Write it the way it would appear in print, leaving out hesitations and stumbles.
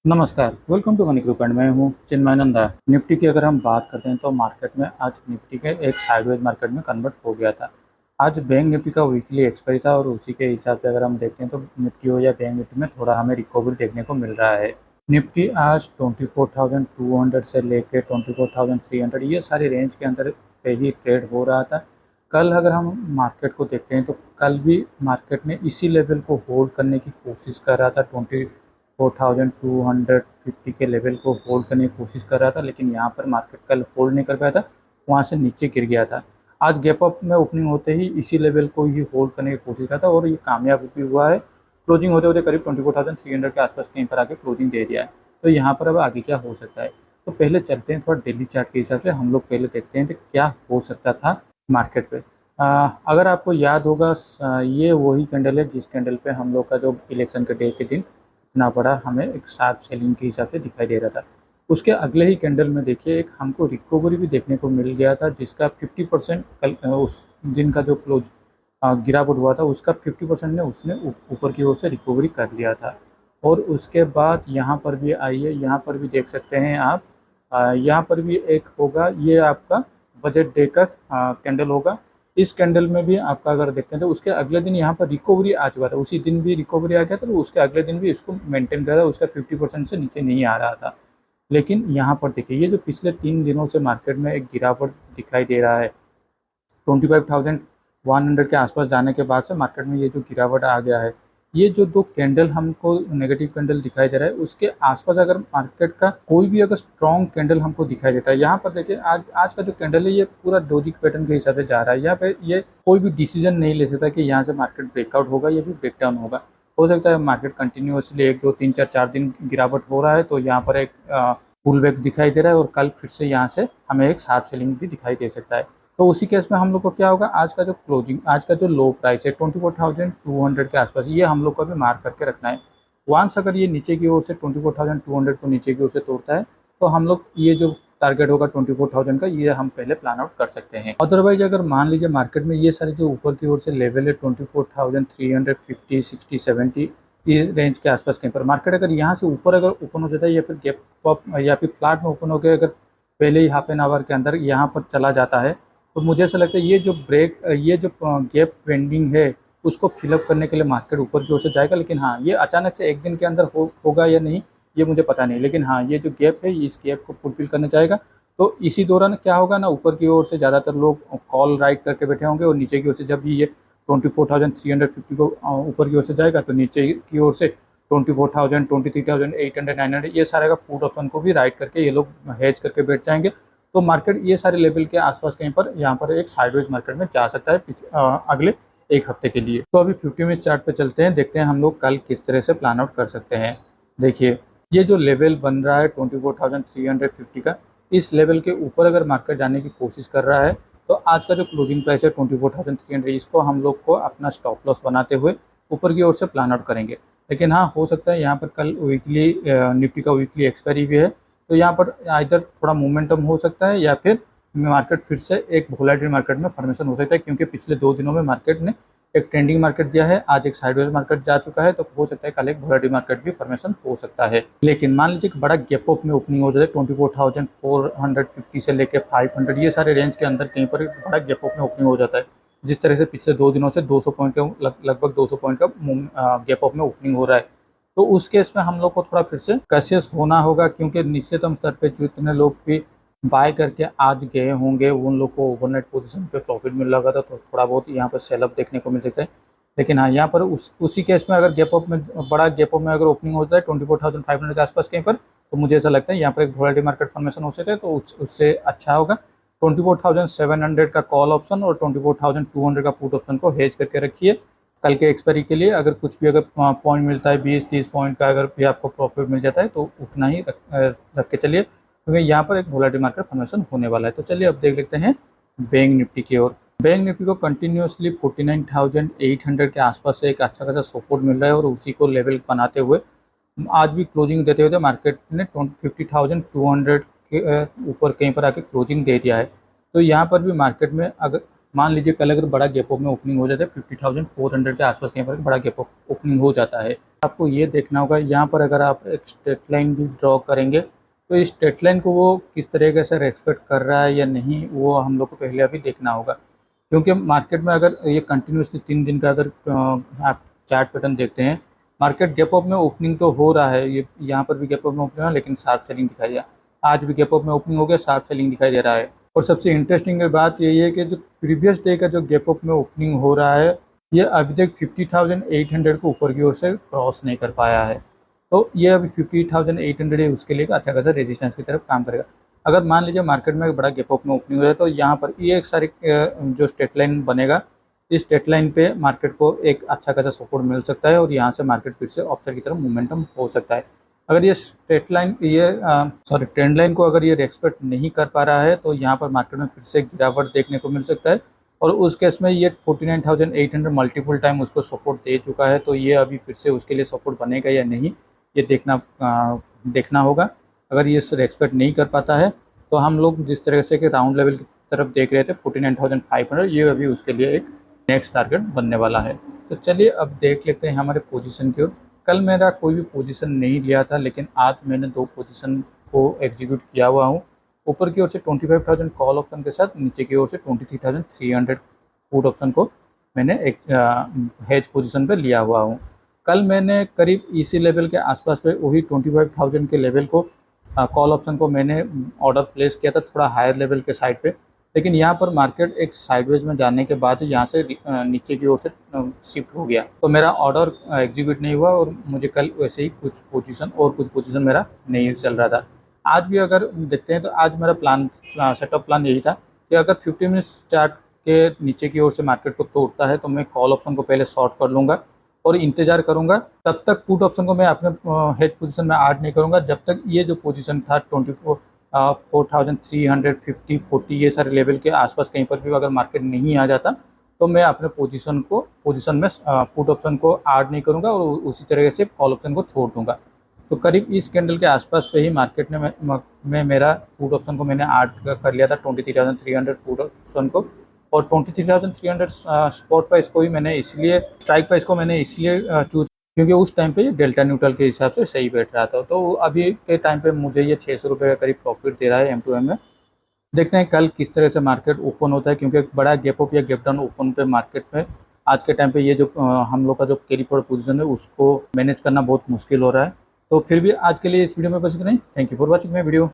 नमस्कार, welcome to money group and मैं हूँ चिन्मय नंदा। निफ्टी की अगर हम बात करते हैं तो मार्केट में आज निफ्टी के एक साइडवेज मार्केट में कन्वर्ट हो गया था। आज बैंक निफ्टी का वीकली एक्सपायरी था और उसी के हिसाब से अगर हम देखते हैं तो निफ्टी हो या बैंक निफ्टी में थोड़ा हमें रिकवरी देखने को मिल रहा है। निफ्टी आज 24,200 से लेके 24,300 ये सारे रेंज के अंदर पे ही ट्रेड हो रहा था। कल अगर हम मार्केट को देखते हैं तो कल भी मार्केट ने इसी लेवल को होल्ड करने की कोशिश कर रहा था। 24,250 के लेवल को होल्ड करने की कोशिश कर रहा था, लेकिन यहाँ पर मार्केट कल होल्ड नहीं कर पाया था, वहाँ से नीचे गिर गया था। आज गैप अप में ओपनिंग होते ही इसी लेवल को ही होल्ड करने की कोशिश करता और ये कामयाब भी हुआ है। क्लोजिंग होते होते करीब 24,300 के आसपास कहीं पर आके क्लोजिंग दे दिया है। तो यहाँ पर अब आगे क्या हो सकता है, तो पहले चलते हैं थोड़ा डेली चार्ट के हिसाब से हम लोग पहले देखते हैं कि क्या हो सकता था मार्केट पे। अगर आपको याद होगा ये वही कैंडल है जिस कैंडल पे हम लोग का जो इलेक्शन के डे के दिन इतना बड़ा हमें एक शार्प सेलिंग के हिसाब से दिखाई दे रहा था। उसके अगले ही कैंडल में देखिए एक हमको रिकवरी भी देखने को मिल गया था, जिसका 50% कल उस दिन का जो क्लोज गिरावट हुआ था उसका 50% ने उसने ऊपर की ओर से रिकवरी कर लिया था। और उसके बाद यहाँ पर भी आइए, यहाँ पर भी देख सकते हैं आप। यहाँ पर भी एक होगा, ये आपका बजट डे का कैंडल होगा। इस कैंडल में भी आपका अगर देखते हैं तो उसके अगले दिन यहाँ पर रिकवरी आ चुका था, उसी दिन भी रिकवरी आ गया था, तो उसके अगले दिन भी इसको मेंटेन कर रहा था, उसका 50% से नीचे नहीं आ रहा था। लेकिन यहाँ पर देखिए ये जो पिछले 3 दिनों से मार्केट में एक गिरावट दिखाई दे रहा है, 25,100 के आसपास जाने के बाद से मार्केट में ये जो गिरावट आ गया है, ये जो दो कैंडल हमको नेगेटिव कैंडल दिखाई दे रहा है उसके आसपास अगर मार्केट का कोई भी अगर स्ट्रॉन्ग कैंडल हमको दिखाई देता है, यहाँ पर देखिए आज आज का जो कैंडल है ये पूरा डोजी पैटर्न के हिसाब से जा रहा है। यहाँ पे ये कोई भी डिसीजन नहीं ले सकता कि यहाँ से मार्केट ब्रेकआउट होगा या फिर ब्रेकडाउन होगा। हो सकता है मार्केट कंटिन्यूसली 1 2 3 4 4 दिन गिरावट हो रहा है, तो यहाँ पर एक पुल बैक दिखाई दे रहा है और कल फिर से यहाँ से हमें एक शार्प सेलिंग भी दिखाई दे सकता है। तो उसी केस में हम लोग को क्या होगा, आज का जो क्लोजिंग, आज का जो लो प्राइस है 24,200 के आसपास, ये हम लोग को भी मार्क करके रखना है। वंस अगर ये नीचे की ओर से 24,200 को नीचे की ओर से तोड़ता है तो हम लोग ये जो टारगेट होगा 24,000 का, ये हम पहले प्लान आउट कर सकते हैं। अदरवाइज अगर मान लीजिए मार्केट में ये सारे जो ऊपर की ओर से लेवल है 24,350 60 70 इस रेंज के आसपास कहीं पर मार्केट अगर यहाँ से ऊपर अगर ओपन हो जाता है या फिर गैप अप या फिर फ्लैट में ओपन होकर अगर पहले ही हाफ एन आवर के अंदर यहाँ पर चला जाता है, तो मुझे ऐसा लगता है ये जो गैप पेंडिंग है उसको फिलअप करने के लिए मार्केट ऊपर की ओर से जाएगा। लेकिन हाँ, ये अचानक से एक दिन के अंदर होगा या नहीं ये मुझे पता नहीं, लेकिन हाँ ये जो गैप है इस गैप को फुलफिल करने जाएगा। तो इसी दौरान क्या होगा ना, ऊपर की ओर से ज़्यादातर लोग कॉल राइट करके बैठे होंगे और नीचे की ओर से जब भी ये 24,350 को ऊपर की ओर से जाएगा तो नीचे की ओर से 24,000 23,800 900 ये सारे का पुट ऑप्शन को भी राइट करके ये लोग हेज करके बैठ जाएंगे। तो मार्केट ये सारे लेवल के आसपास कहीं पर यहाँ पर एक साइडवेज मार्केट में जा सकता है अगले एक हफ्ते के लिए। तो अभी 50 मिनट चार्ट पे चलते हैं, देखते हैं हम लोग कल किस तरह से प्लान आउट कर सकते हैं। देखिए ये जो लेवल बन रहा है 24,350 का, इस लेवल के ऊपर अगर मार्केट जाने की कोशिश कर रहा है तो आज का जो क्लोजिंग प्राइस है 24,300 इसको हम लोग को अपना स्टॉप लॉस बनाते हुए ऊपर की ओर से प्लान आउट करेंगे। लेकिन हाँ हो सकता है यहाँ पर कल वीकली निफ्टी का वीकली एक्सपायरी भी है, तो यहाँ पर इधर थोड़ा मोमेंटम हो सकता है या फिर मार्केट फिर से एक वोलेटाइल मार्केट में फॉर्मेशन हो सकता है, क्योंकि पिछले 2 दिनों में मार्केट ने एक ट्रेंडिंग मार्केट दिया है, आज एक साइडवेज मार्केट जा चुका है, तो हो सकता है कल एक वोलेटाइल मार्केट भी फॉर्मेशन हो सकता है। लेकिन मान लीजिए कि बड़ा गैप अप में ओपनिंग हो जाए 24,450 से लेकर 500 ये सारे रेंज के अंदर कहीं पर बड़ा गैप अप में ओपनिंग हो जाता है, जिस तरह से पिछले 2 दिनों से 200 पॉइंट का लगभग 200 पॉइंट का गैप अप में ओपनिंग हो रहा है, तो उस केस में हम लोग को थोड़ा फिर से कशियस होना होगा, क्योंकि निश्चितम स्तर पे जितने लोग भी बाय करके आज गए होंगे उन लोग को ओवरनाइट पोजीशन पे प्रॉफिट मिल रहा था, तो थोड़ा बहुत यहाँ पर सेलअप देखने को मिल सकता है। लेकिन हाँ यहाँ पर उसी केस में अगर गैप अप में बड़ा गैप अप में अगर ओपनिंग होता है 24,500 के आसपास कहीं पर, तो मुझे ऐसा लगता है यहाँ पर एक वोलेटाइल मार्केट फॉर्मेशन हो सकता है, तो उससे अच्छा होगा 24,700 का कॉल ऑप्शन और 24,200 का पुट ऑप्शन को हेज करके रखिए कल के एक्सपायरी के लिए। अगर कुछ भी अगर पॉइंट मिलता है 20-30 पॉइंट का अगर भी आपको प्रॉफिट मिल जाता है तो उतना ही रख के चलिए, क्योंकि यहाँ पर एक वोलेटाइल मार्केट फॉर्मेशन होने वाला है। तो चलिए अब देख लेते हैं बैंक निफ्टी की ओर। बैंक निफ्टी को कंटिन्यूसली 49,800 के आसपास से एक अच्छा खासा सपोर्ट मिल रहा है और उसी को लेवल बनाते हुए आज भी क्लोजिंग देते हुए मार्केट ने 50,200 के ऊपर कहीं पर आके क्लोजिंग दे दिया है। तो यहाँ पर भी मार्केट में अगर मान लीजिए कल अगर बड़ा गैप अप में ओपनिंग हो जाता है 50,400 के आसपास कहीं पर बड़ा गैप अप ओपनिंग हो जाता है, आपको ये देखना होगा यहाँ पर अगर आप एक स्ट्रेट लाइन भी ड्रॉ करेंगे तो इस स्ट्रेट लाइन को वो किस तरीके से रेस्पेक्ट कर रहा है या नहीं, वो हम लोग को पहले अभी देखना होगा। क्योंकि मार्केट में अगर ये कंटिन्यूसली 3 दिन का अगर आप चार्ट पैटर्न देखते हैं, मार्केट गैप अप में ओपनिंग तो हो रहा है, ये यहाँ पर भी गैप अप में ओपनिंग है लेकिन शार्प सेलिंग दिखाई दिया। आज भी गैप अप में ओपनिंग हो गया, शार्प सेलिंग दिखाई दे रहा है। और सबसे इंटरेस्टिंग बात यही है कि जो प्रीवियस डे का जो गैप अप में ओपनिंग हो रहा है, ये अभी तक 50,800 को ऊपर की ओर से क्रॉस नहीं कर पाया है। तो ये अभी 50,800 है, उसके लिए एक अच्छा खासा रेजिस्टेंस की तरफ काम करेगा। अगर मान लीजिए मार्केट में बड़ा गैप अप में ओपनिंग हो जाए तो यहाँ पर ये एक सारी जो स्ट्रेट लाइन बनेगा, इस स्ट्रेट लाइन पे मार्केट को एक अच्छा खासा सपोर्ट मिल सकता है और यहाँ से मार्केट फिर से अपसाइड की तरफ मोमेंटम हो सकता है। अगर ये स्ट्रेट लाइन ट्रेंड लाइन को अगर ये रेस्पेक्ट नहीं कर पा रहा है तो यहाँ पर मार्केट में फिर से गिरावट देखने को मिल सकता है। और उस केस में ये 49,800 मल्टीपल टाइम उसको सपोर्ट दे चुका है, तो ये अभी फिर से उसके लिए सपोर्ट बनेगा या नहीं, ये देखना होगा। अगर ये रेस्पेक्ट नहीं कर पाता है तो हम लोग जिस तरह से कि राउंड लेवल की तरफ देख रहे थे 49,500, ये अभी उसके लिए एक नेक्स्ट टारगेट बनने वाला है। तो चलिए अब देख लेते हैं हमारे पोजीशन की ओर। कल मेरा कोई भी पोजीशन नहीं लिया था, लेकिन आज मैंने 2 पोजीशन को एग्जीक्यूट किया हुआ हूँ। ऊपर की ओर से 25,000 कॉल ऑप्शन के साथ, नीचे की ओर से 23,300 पुट ऑप्शन को मैंने एक हेज पोजीशन पे लिया हुआ हूँ। कल मैंने करीब इसी लेवल के आसपास पे वही 25,000 के लेवल को कॉल ऑप्शन को मैंने ऑर्डर प्लेस किया था थोड़ा हायर लेवल के साइड पे, लेकिन यहाँ पर मार्केट एक साइडवेज में जाने के बाद यहाँ से नीचे की ओर से शिफ्ट हो गया, तो मेरा ऑर्डर एग्जीक्यूट नहीं हुआ और मुझे कल वैसे ही कुछ पोजीशन मेरा नहीं चल रहा था। आज भी अगर देखते हैं तो आज मेरा सेटअप प्लान यही था कि अगर 50 मिनट्स चार्ट के नीचे की ओर से मार्केट को तोड़ता है तो मैं कॉल ऑप्शन को पहले शॉर्ट कर लूँगा और इंतजार करूंगा। तब तक पुट ऑप्शन को मैं अपने हेज पोजीशन में ऐड नहीं करूंगा जब तक ये जो पोजीशन था 4,350 40 ये सारे लेवल के आसपास कहीं पर भी अगर मार्केट नहीं आ जाता तो मैं अपने पोजीशन में पुट ऑप्शन को ऐड नहीं करूंगा और उसी तरह से कॉल ऑप्शन को छोड़ दूंगा। तो करीब इस कैंडल के आसपास पे ही मार्केट ने में मेरा पुट ऑप्शन को मैंने ऐड कर लिया था 23,300 पुट ऑप्शन को, और 23,300 स्पॉट प्राइस को ही मैंने इसलिए स्ट्राइक प्राइस को मैंने इसलिए चूज क्योंकि उस टाइम पे ये डेल्टा न्यूट्रल के हिसाब से सही बैठ रहा था। तो अभी के टाइम पे मुझे ये 600 रुपये का करीब प्रॉफिट दे रहा है M2M में। देखते हैं कल किस तरह से मार्केट ओपन होता है, क्योंकि एक बड़ा गैप अप या गैप डाउन ओपन पे मार्केट में आज के टाइम पे ये जो हम लोग का जो कैरी फॉरवर्ड पोजीशन है उसको मैनेज करना बहुत मुश्किल हो रहा है। तो फिर भी आज के लिए इस वीडियो में बस इतना ही। Thank you for watching my video.